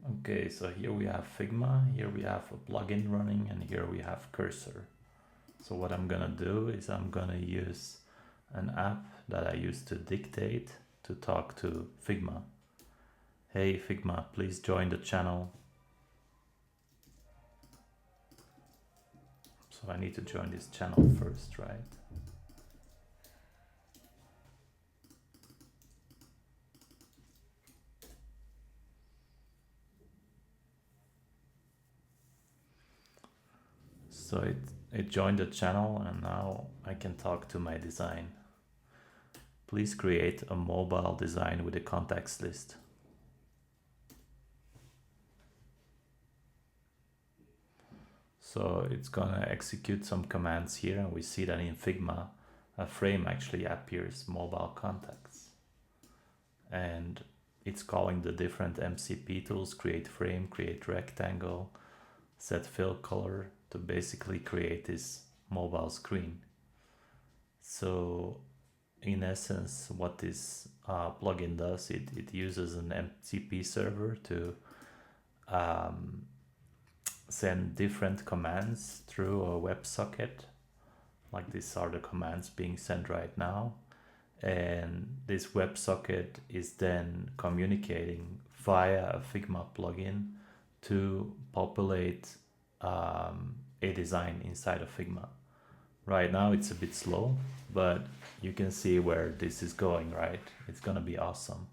Okay, so here we have Figma, here we have a plugin running, and here we have cursor. So what I'm gonna do is I'm gonna use an app that I use to dictate to talk to Figma. Hey Figma, please join the channel. So I need to join this channel first, right? So it joined the channel, and now I can talk to my design. Please create a mobile design with a context list. So it's gonna execute some commands here, and we see that in Figma a frame actually appears, mobile contacts. And it's calling the different MCP tools, create frame, create rectangle, set fill color, to basically create this mobile screen. So in essence, what this plugin does, it uses an MCP server to send different commands through a WebSocket. Like these are the commands being sent right now. And this WebSocket is then communicating via a Figma plugin to populate a design inside of Figma. Right now it's a bit slow, but you can see where this is going, right? It's gonna be awesome.